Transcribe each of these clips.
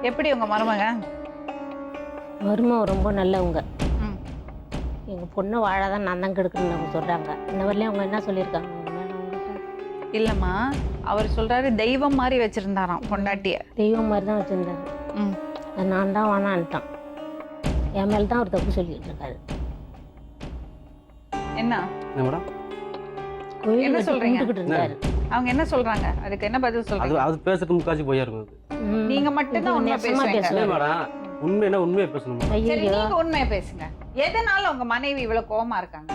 எப்படி உங்க மருமக? மருமக ரொம்ப நல்லவங்க. எங்கள் பொண்ணை வாழாதான் நான் தான் கெடுக்கணும்னு அவங்க சொல்கிறாங்க. இந்த வரலையும் அவங்க என்ன சொல்லியிருக்காங்க மேடம் உங்கள்கிட்ட? இல்லைம்மா, அவர் சொல்றாரு தெய்வம் மாதிரி வச்சிருந்தாராம் பொண்டாட்டிய. தெய்வம் மாதிரி தான் வச்சுருந்தாரு. அது நான் தான் வேணான்ட்டான். என் மேலே தான் அவர் தப்பு சொல்லிட்டு இருக்காரு. என்ன மேடம் என்ன சொல்றீங்க? இருந்தாரு. அவங்க என்ன சொல்றாங்க? அதுக்கு என்ன பதில் சொல்றீங்க? அது பேசுறது முக்காச்சு போயா இருக்கும். நீங்க மட்டும் தான் உண்மை பேசுறீங்க மேடம். உண்மைனா உண்மையை பேசணும். சரி, நீங்க உண்மையை பேசுங்க. எதனால உங்க மனைவி இவ்வளவு கோவமா இருக்காங்க?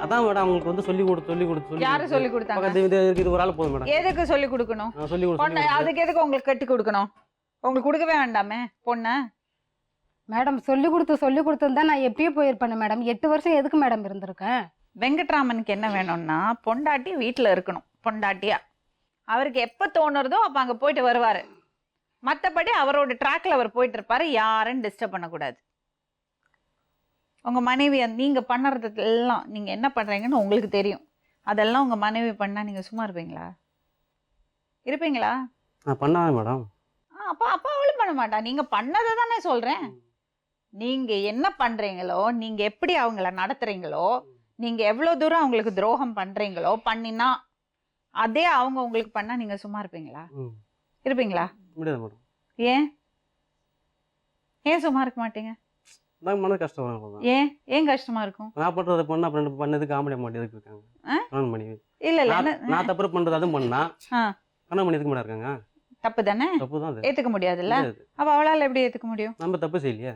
அதான் மேடம் அவங்களுக்கு வந்து சொல்லி கொடுத்து யாரு சொல்லி கொடுத்தாங்க? இது ஒரு ஆள் போதும் மேடம். எதுக்கு சொல்லி கொடுக்கணும்? அதுக்கு எதுக்கு உங்களுக்கு கட்டி கொடுக்கணும்? உங்களுக்கு கொடுக்கவே வேண்டாமே பொண்ண? மேடம் சொல்லி கொடுத்துருந்தா நான் எப்பயே போயிருப்பேன் மேடம். 8 வருஷம் எதுக்கு மேடம் இருந்திருக்கேன்? வெங்கட்ராமனுக்கு என்ன வேணும்னா பொண்டாட்டி வீட்டுல இருக்கணும். பொண்டாட்டியா அவருக்கு எப்ப தோணுறதோ அப்ப அங்க போயிட்டு வருவாரு. மற்றபடி அவரோட ட்ராக்ல அவர் போயிட்டு இருப்பாரு. யாரும் டிஸ்டர்ப் பண்ணக்கூடாது. உங்க மனைவி நீங்க பண்ணுறது எல்லாம் நீங்க என்ன பண்றீங்கன்னு உங்களுக்கு தெரியும். அதெல்லாம் உங்க மனைவி பண்ணா நீங்க சும்மா இருப்பீங்களா? இருப்பீங்களா? நான் பண்ணாவே மேடம். அப்ப அப்பா அவளும் பண்ண மாட்டா. நீங்க பண்ணதை தானே சொல்றேன். நீங்க என்ன பண்றீங்களோ, நீங்க எப்படி அவங்கள நடத்துறீங்களோ, நீங்க எவ்வளவு தூரம் அவங்களுக்கு துரோகம் பண்றீங்களோ பண்ணினா அதே அவங்க உங்களுக்கு பண்ணா நீங்க சும்மா இருப்பீங்களா? இருப்பீங்களா? முடியாது மேடம். ஏன் சும்மா இருக்க மாட்டீங்க? நான் மன கஷ்டம் வரும். ஏன் கஷ்டமா இருக்கும்? நான் பண்றத பண்ணா அப்புறம் பண்ணதுக்கு காமெடி மாட்டி எதுக்கு இருக்காங்க? கணவன் மனைவி. இல்ல நான் தப்பு பண்றது அதுவும் பண்ணா கணவன் மனைவி எதுக்கு மேடம் இருக்காங்க? தப்பு தானே? தப்பு தான். ஏத்துக்க முடியாதுல்ல? அப்ப அவளால எப்படி ஏத்துக்க முடியும்? நம்ம தப்பு செய்யலையே.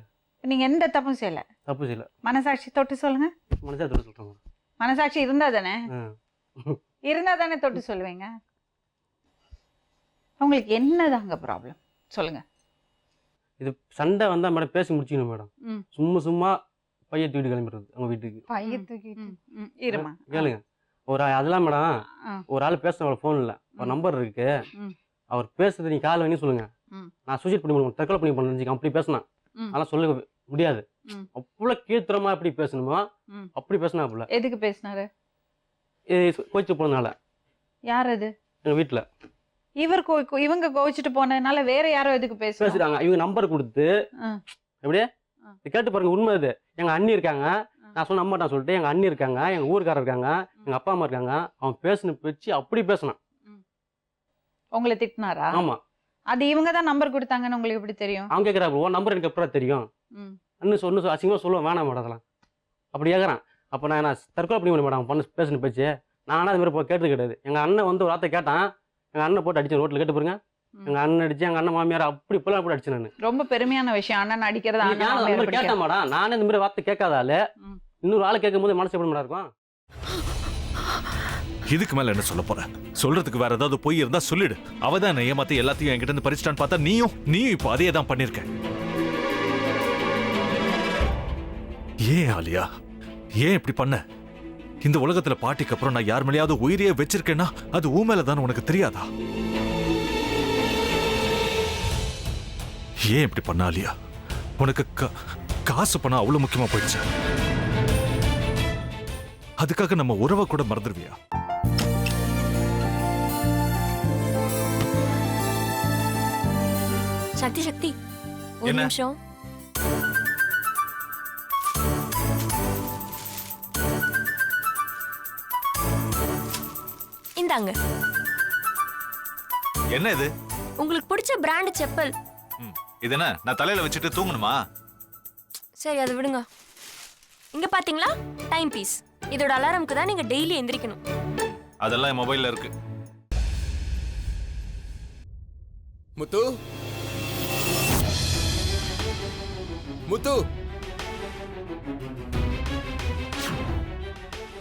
நீங்க எந்த தப்பும் செய்யல. தப்பு செய்யல. மனசாட்சி தொட்டு சொல்லுங்க. மனசாட்சி தொட்டு சொல்றேன். மனசாட்சி இருந்தா தானே தொட்டு சொல்லுவீங்க. உங்களுக்கு என்னதாங்க ப்ராப்ளம் சொல்லுங்க. இது சண்டை வந்தா மேடம் பேசி முடிச்சுக்கணும் மேடம். சும்மா பைய தூக்கிட்டு கிளம்பிடுறது அவங்க வீட்டுக்கு. பைய தூக்கிட்டு இருமா கேளுங்க. அதெல்லாம் மேடம் ஒரு ஆள் பேசுற போன்ல ஒரு நம்பர் இருக்கு. அவர் பேசுறது நீ கால் பண்ணி சொல்லுங்க. நான் சூசைட் பண்ணி தற்கொலை பண்ணி பண்ணு அப்படி பேசினா அதெல்லாம் சொல்ல முடியாது. அவ்வளவு கீழ்த்தரமா எப்படி பேசணுமோ அப்படி பேசினா. அப்பல எதுக்கு பேசினாரு? கோச்சு போனதுனால. யார் அது? எங்க வீட்டுல இவங்க கோவிச்சுட்டு போனதுனால வேற யாரோ எதுக்கு பேசுறாங்க. இவங்க நம்பர் கொடுத்து எப்படியே கேட்டு பாருங்க. உண்மை அது. எங்க அண்ணி இருக்காங்க. நான் சொல்ல நம்ப மாட்டான் சொல்லிட்டு எங்க அண்ணி இருக்காங்க, எங்க ஊருக்காரர் இருக்காங்க, எங்க அப்பா அம்மா இருக்காங்க. அவன் பேசுன பேச்சு அப்படி பேசினான். உங்களை திட்டினாரா? ஆமா. அது இவங்க தான் நம்பர் கொடுத்தாங்கன்னு உங்களுக்கு எப்படி தெரியும்? அவன் கேட்கறாரு உன் நம்பர் எனக்கு எப்பறம் தெரியும்? சொன்னு அசிங்கமா சொல்லுவேன். வேணாம் மேடம் அதெல்லாம் அப்படி கேட்கறான். அப்ப நான் தற்கொலை பண்ணி மேடம் பண்ண பேசுன பேச்சு. நான் அது மாதிரி கேட்டது கிடையாது. எங்க அண்ணன் வந்து ஒரு வார்த்தை கேட்டான். எங்க அண்ணன் போட்டு அடிச்சேன் ரோட்ல. கேட்டு பாருங்க. எங்க அண்ணன் அடிச்சு எங்க அண்ணன் மாமியார் அப்படி இப்பெல்லாம் போட்டு அடிச்சு. நான் ரொம்ப பெருமையான விஷயம் அண்ணன் அடிக்கிறது. கேட்டேன் மேடம். நானே இந்த மாதிரி வார்த்தை கேட்காதால இன்னொரு ஆளை கேட்கும் போது மனசு எப்படி மேடம் இருக்கும்? இதுக்கு மேல என்ன சொல்ல போற? சொல்றதுக்கு வேற ஏதாவது போய் இருந்தா சொல்லிடு. அவதான் என்ன ஏமாத்தி எல்லாத்தையும் என்கிட்ட இருந்து பறிச்சிட்டான்னு பார்த்தா நீயும் இப்ப அதே தான் பண்ணிருக்க. ஏன் ஆலியா, ஏன் இப்படி பண்ண? இந்த உலகத்துல பாட்டிக்கு அப்புறம் நான் யார் மேலேயாவது உயிரியே வச்சிருக்கேன்னா அது ஊ மேலதான் உனக்கு தெரியாதா? ஏன் இப்படி பண்ண ஆலியா? உனக்கு காசு பணம் அவ்வளவு முக்கியமா போயிடுச்சு. அதுக்காக நம்ம உறவை கூட மறந்துடுவியா? சக்தி ஒரு நிமிஷம். இந்தாங்க. என்ன இது? உங்களுக்கு பிடிச்ச பிராண்ட் செப்பல். இது என்ன நான் தலையில வச்சுட்டு தூங்கணுமா? சரி அதை விடுங்க. இங்க பாத்தீங்களா டைம் பீஸ். இதோட அலாரம்க்கு தான் நீங்க டெய்லி எந்திரிக்கணும். அதெல்லாம் என் மொபைல்ல இருக்கு. முத்து முத்து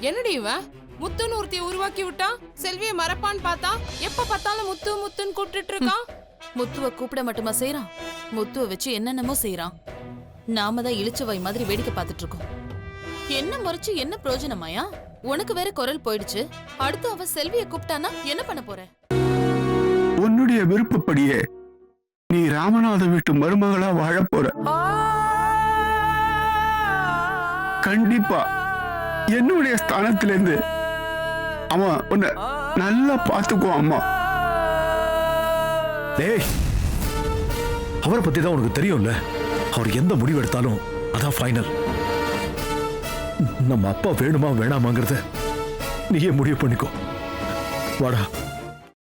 என்னடி இவன் முத்துன்னு ஒருத்தைய உருவாக்கி விட்டான். செல்வியை மறப்பான்னு பார்த்தா எப்ப பார்த்தாலும் முத்து முத்துன்னு கூப்பிட்டு இருக்கான். முத்துவை கூப்பிட மட்டுமா செய்யறான், முத்துவை வச்சு என்னென்னமோ செய்யறான். நாம தான் இழிச்சவை மாதிரி வேடிக்கை பார்த்துட்டு இருக்கோம். என்ன முறைச்சு என்ன பிரயோஜனமாயா? உனக்கு வேற குரல் போயிடுச்சு. அடுத்து அவ செல்வியை கூப்பிட்டானா என்ன பண்ண போற? உன்னுடைய விருப்பப்படியே நீ ராமநாத வீட்டு மருமகளா வாழ போற. கண்டிப்பா என்னுடைய ஸ்தானத்திலிருந்து அவன் உன்னை நல்லா பார்த்துக்குவான். அம்மா டேய் அவரை பத்தி தான் உனக்கு தெரியும்ல. அவர் எந்த முடிவு எடுத்தாலும் அதான் ஃபைனல். நம்ம அப்பா வேணுமா வேணாமாங்கிறத நீயே முடிவு பண்ணிக்கோ. வாடா.